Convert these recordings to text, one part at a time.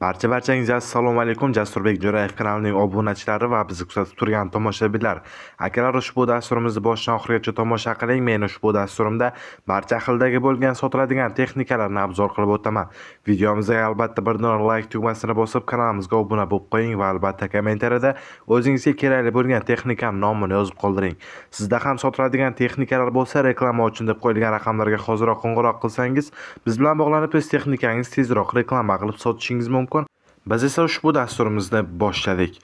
Barchangizga assalomu alaykum. Jasurbek Jo'rayev kanalining obunachilari va bizni kuzatib turgan tomoshabinlar. Akalar, ushbu dasturimizni boshdan oxirigacha tomosha qiling. Men ushbu dasturimda barcha xildagi bo'lgan sotiladigan texnikalarni obzor qilib o'taman. Videomizga albatta bir dona like tugmasini bosib, kanalimizga obuna bo'lib qo'ying va albatta kommentariyada o'zingizga kerakli bo'lgan texnikaning nomini yozib qoldiring. Sizda ham sotiladigan texnikalar bo'lsa, reklama uchun deb qo'yilgan raqamlarga hoziroq qo'ng'iroq qilsangiz, biz bilan bog'lanib o'z texnikangizni tezroq reklama qilib sotishingiz mumkin. Biz esa ushbu dasturimizni boshladik.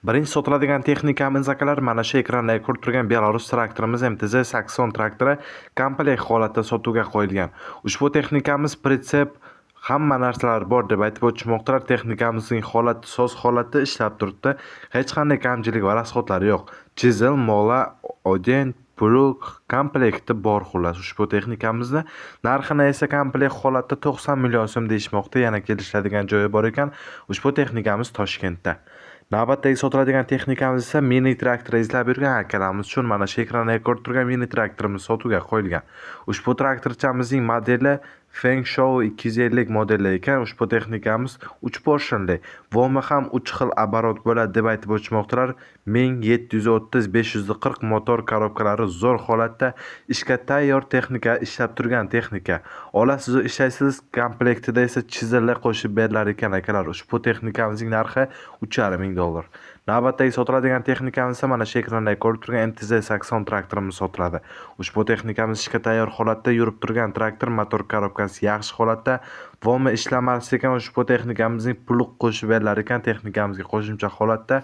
Birinchi sotiladigan texnikamiz akalar, mana shu ekranda ko'rib turgan Belarus traktorimiz MTZ-80 traktori komplekt holatda sotuvga qo'yilgan. Ushbu texnikamiz pritsep hamma narsalar bor deb aytib o'tishmoqdalar. Texnikamizning holati soz holatda ishlab turibdi. Hech qanday kamchilik va rasxodlari yo'q. Chisel, mola, oden, plug komplekti bor xullas. Ushbu texnikamizni narxini esa komplekt holatda 90 million so'm deyishmoqda. Yana kelishadigan joyi bor ekan. Ushbu texnikamiz Toshkentda. Navbatdagi sotiladigan texnikamiz esa mini traktor izlab yurgan akalarimiz uchun mana shu ekranda ko'rib turgan mini traktorimiz sotuvga qo'yilgan. Ushbu traktorchamizning modeli Fengshow 250 modeli ekan. Ushbu texnikamiz 3 portionli. Vomi ham 3 xil оборот bo'ladi deb aytib o'tishmoqdalar. 1730-540 motor korobkalari zo'r holatda ishga tayyor texnika, ishlab turgan texnika. Olasiz, ishlaysiz, komplektida esa chizellar qo'shib berilar ekan akalar. Ushbu texnikamizning narxi $3,500. Navbatdagi sotiladigan texnikamiz esa mana shu ekranda ko'rib turgan MTZ-80 traktorimiz sotiladi. Ushbu texnikamiz ishga tayyor holatda yurib turgan traktor, motor korobkasi yaxshi holatda, vomi ishlamas ekan. Ushbu texnikamizning plug qo'shib berilar ekan texnikamizga qo'shimcha holatda.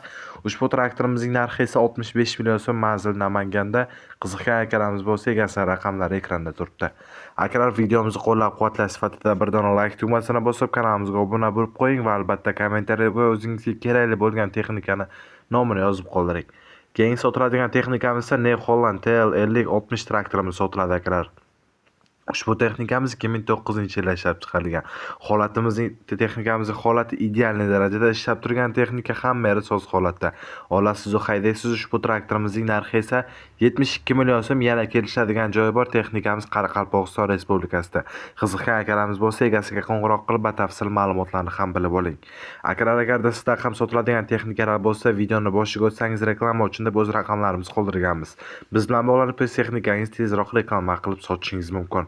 Ushbu traktorimizning narxi esa 65 million so'm, manzil Namanganda. Qiziqgan akalarimiz bo'lsa, egasi raqamlari ekranda turibdi. Akalar, videomizni qo'llab-quvvatlash sifatida bir dona like tugmasini bosib, kanalimizga obuna bo'lib qo'ying va albatta kommentariyada o'zingizga kerakli bo'lgan texnikani nomini yozib qoldiring. Keyin sotiladigan texnikamiz esa New Holland TL5060 traktorimiz sotiladi akalar. Ushbu texnikamiz 2009-yilda ishlab chiqarilgan. Texnikamizning holati ideal darajada ishlab turgan texnika, hamma yeri soz holatda. Olasiz, haydaysiz. Ushbu traktorimizning narxi esa 72 million so'm. Yana kelishadigan joyi bor. Texnikamiz Qoraqalpog'iston Respublikasida. Qiziqgan akalarimiz bo'lsa, egasiga qo'ng'iroq qilib batafsil ma'lumotlarni ham bilib oling. Akalar, agarda sizda ham sotiladigan texnikalar bo'lsa, videoni boshiga o'tsangiz, reklama uchun deb o'z raqamlarimizni qoldirganmiz. Biz bilan bog'lanib o'z texnikangizni tezroq reklama qilib sotishingiz mumkin.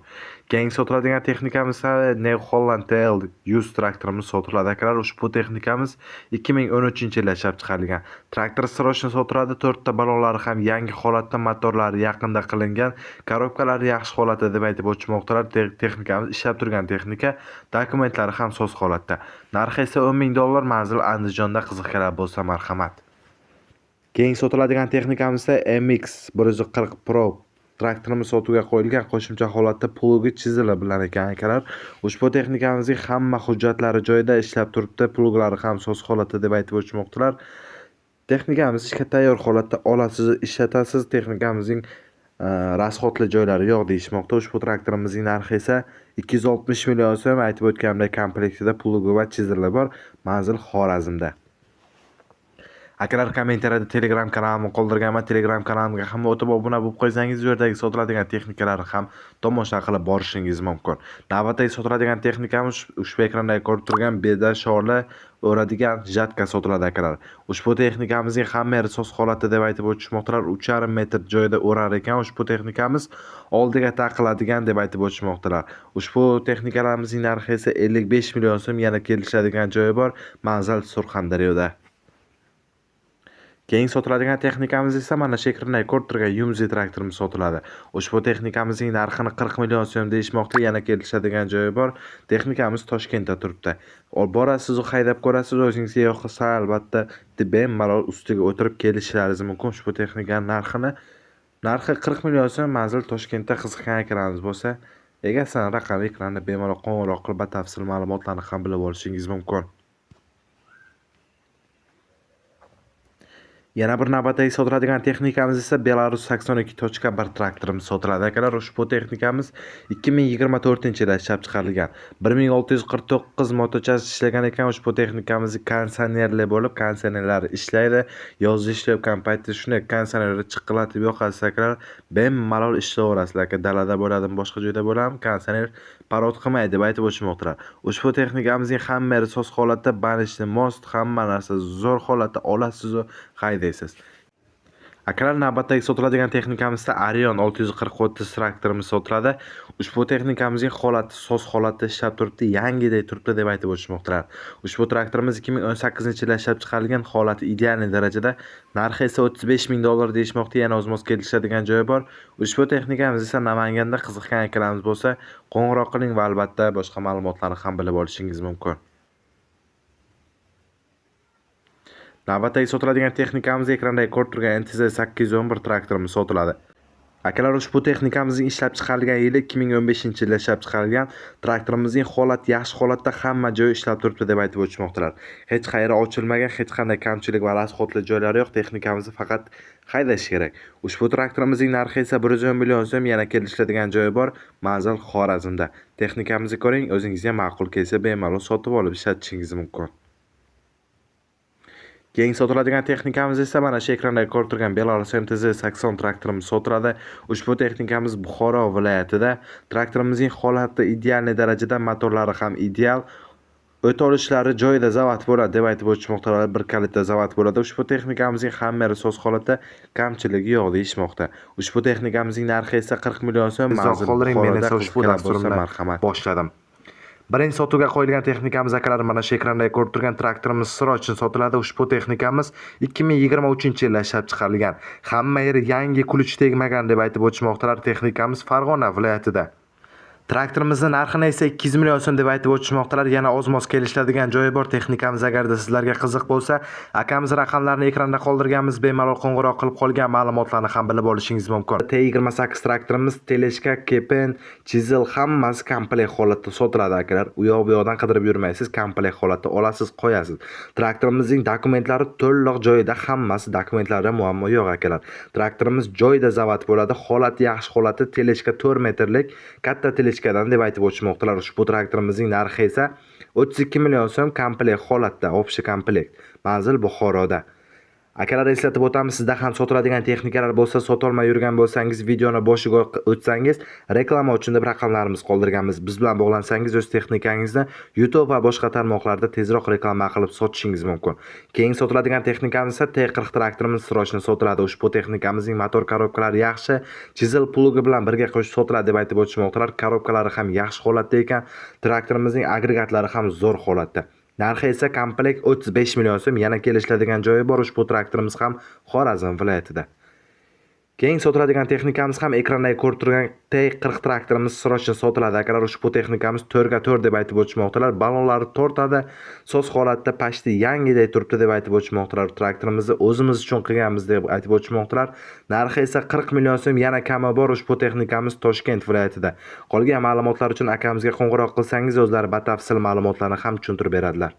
Keyin sotiladigan texnikamiz esa New Holland TL100 traktorimiz sotiladi akalar. Ushbu texnikamiz 2013-yilda ishlab chiqarilgan. Traktor srochni sotiladi. 4 ta balonlari ham yangi holatda, motorlari yaqinda qilingan, korobkalari yaxshi holatda deb aytib o'tishmoqdalar. Texnikamiz ishlab turgan texnika, dokumentlari ham soz holatda. Narxi esa $10,000, manzil Andijonda. Qiziqganlar bo'lsa marhamat. Keyin sotiladigan texnikamiz esa MX140 Pro traktorimiz sotuvga qo'yilgan, qo'shimcha holatda plugi chizili bilan ekan akalar. Ushbu texnikamizning hamma hujjatlari joyida, ishlab turibdi. Pluglari ham soz holatda deb aytib o'tishmoqdalar. Texnikamiz ishga tayyor holatda, olasiz, ishlatasiz. Texnikamizning rasxodli joylari yo'q deyishmoqda. Ushbu traktorimizning narxi esa 260 million so'm. Aytib o'tganimdek, komplektida plugi va chizili bor. Manzil Xorazmda. Akalar, kommentariyada Telegram kanalimni qoldirganman. Telegram kanalimga ham o'tib obuna bo'lib qo'ysangiz, bu yerdagi sotiladigan texnikalarni ham tomosha qilib borishingiz mumkin. Navbatdagi sotiladigan texnikamiz ushbu ekranda ko'rib turgan beda shorli o'radigan jatka sotiladi akalar. Ushbu texnikamizning hamma yeri soz holatda deb aytib o'tishmoqdalar. 3,5 metr joyda o'rar ekan. Ushbu texnikamiz oldiga taqiladigan deb aytib o'tishmoqdalar. Ushbu texnikalarimizning narxi esa 55 million so'm. Yana kelishadigan joyi bor. Manzil Surxondaryoda. Keyin sotiladigan texnikamiz esa mana shu ekranda ko'rib turgan Yumzi traktorimiz sotiladi. Ushbu texnikamizning narxini 40 million so'm deyishmoqda. Yana kelishadigan joyi bor. Texnikamiz Toshkentda turibdi. Borasiz, haydab ko'rasiz, o'zingizga yoqsa albatta bemalol ustiga o'tirib kelishlaringiz mumkin. Ushbu texnikaning narxi 40 million so'm, manzil Toshkentda. Qiziqgan akalarimiz bo'lsa, egasining raqami ekranda bemalol qo'ng'iroq qilib batafsil ma'lumotlarni ham bilib olishingiz mumkin. Yana bir navbatdagi sotiladigan texnikamiz esa Belarus 82.1 traktorimiz sotiladi akalar. Ushbu texnikamiz 2024-yilda ishlab chiqarilgan. 1649 motochas ishlagan ekan. Ushbu texnikamiz konditsionerli bo'lib, konditsionerlari ishlaydi. Yozda ishlayotgan paytda shunday konditsionerni chiqillatib yoqasiz akalar. Bemalol ishlayverasizlar aka. Dalada bo'ladimi, boshqa joyda bo'ladimi, konditsioner parod qilmaydi deb aytib o'tmoqdalar. Ushbu texnikamizning hammasi soz holatda, banishli most, hamma narsa zo'r holatda olasiz va haydaysiz. Akalar, navbatdagi sotiladigan texnikamizda Arion 640 traktorimiz sotiladi. Ushbu texnikamizning holati soz holatda ishlab turibdi, yangidek turibdi deb aytib o'tishmoqdalar. Ushbu traktorimiz 2018-yilda ishlab chiqarilgan, holati ideal darajada. Narxi esa $35,000 deyishmoqda. Yana o'z-moz kelishadigan joyi bor. Ushbu texnikamiz esa Namanganda qiziqgan akalarimiz bo'lsa, qo'ng'iroq qiling va albatta boshqa ma'lumotlarni ham bilib olishingiz mumkin. Navbatdagi sotiladigan texnikamiz ekranda ko'rib turgan NTZ 811 traktorimiz sotiladi. Akalar, ushbu texnikamizning ishlab chiqarilgan yili 2015-yilda ishlab chiqarilgan. Traktorimizning holati yaxshi holatda, hamma joyi ishlab turibdi deb aytib o'tishmoqdalar. Hech qayeri ochilmagan, hech qanday kamchilik va rasxodli joylari yo'q. Texnikamizni faqat haydash kerak. Ushbu traktorimizning narxi esa 110 million so'm, yana kelishadigan joyi bor. Manzil Xorazmda. Texnikamizni ko'ring, o'zingizga ma'qul kelsa bemalol sotib olib ishlatishingiz mumkin. Keyingi sotiladigan texnikamiz esa mana shu ekranda ko'rib turgan Belarus MTZ 80 traktorimiz sotiladi. Ushbu texnikamiz Buxoro viloyatida. Traktorimizning holati ideal darajada, motorlari ham ideal. O't olishlari joyida zavod bo'ladi deb aytib o'tishmoqda. Bir kalitda zavod bo'ladi. Ushbu texnikamizning hammasi soz holatda, kamchiligi yo'q deyishmoqda. Ushbu texnikamizning narxi esa 40 million so'm. Qoldering, men esa ushbu dasturimni boshladim. Birinchi sotuvga qo'yilgan texnikamiz akalar mana shu ekranda ko'rib turgan traktorimiz Sroch'in sotiladi. Ushbu texnikamiz 2023-yilda ishlab chiqarilgan. Hamma yeri yangi, kulich tegmagan deb aytib o'tishmoqdalar. Texnikamiz Farg'ona viloyatida. Traktorimizning narxini esa 200 million so'm deb aytib o'tishmoqdalar. Yana oz-moz kelishadigan joyi bor. Texnikamiz agarda sizlarga qiziq bo'lsa, akamiz raqamlarini ekranda qoldirganmiz. Bemalol qo'ng'iroq qilib qolgan ma'lumotlarni ham bilib olishingiz mumkin. T28 traktorimiz teleshka, kepen, chisel hammasi komplekt holatda sotiladi akalar. U yoq bu yoqdan qidirib yurmaysiz, komplekt holatda olasiz, qo'yasiz. Traktorimizning dokumentlari to'liq joyida, hammasi dokumentlarida muammo yo'q akalar. Traktorimiz joyida zavod bo'ladi, holati yaxshi holatda, teleshka 4 metrlik katta teleshkadan deb aytib o'tishmoqdalar. Ushbu traktorimizning narxi esa 32 million so'm, komplekt holatda, общий komplekt. Manzil Buxoroda. Akalar, eslatib o'tamiz, sizda ham sotiladigan texnikalar bo'lsa, sotolmay yurgan bo'lsangiz, videoni boshiga o'tsangiz, reklama uchun deb raqamlarimiz qoldirganmiz. Biz bilan bog'lansangiz, o'z texnikangizni YouTube va boshqa tarmoqlarda tezroq reklama qilib sotishingiz mumkin. Keyingi sotiladigan texnikamiz esa T40 traktorimiz Sroch'ni sotiladi. Ushbu texnikamizning motor korobkalari yaxshi, chisel plugi bilan birga qo'shib sotiladi deb aytib o'tishmoqdalar. Korobkalari ham yaxshi holatda ekan, traktorimizning agregatlari ham zo'r holatda. Narxi esa komplekt 35 million so'm, yana kelishadigan joyi bor. Ushbu traktorimiz ham Xorazm viloyatida. Keyingi sotiladigan texnikamiz ham ekranda ko'rib turgan T40 traktorimiz Sroch'in sotiladi. Akalar, ushbu texnikamiz 4x4 deb aytib o'tishmoqdalar. Balonlari tortadi, soz holatda, pashti yangidek turibdi deb aytib o'tishmoqdalar. Traktorimizni o'zimiz uchun qilganmiz deb aytib o'tishmoqdalar. Narxi esa 40 million so'm, yana kami bor. Ushbu texnikamiz Toshkent viloyatida. Qolgan ma'lumotlar uchun akamizga qo'ng'iroq qilsangiz, o'zlari batafsil ma'lumotlarni ham tushuntirib beradilar.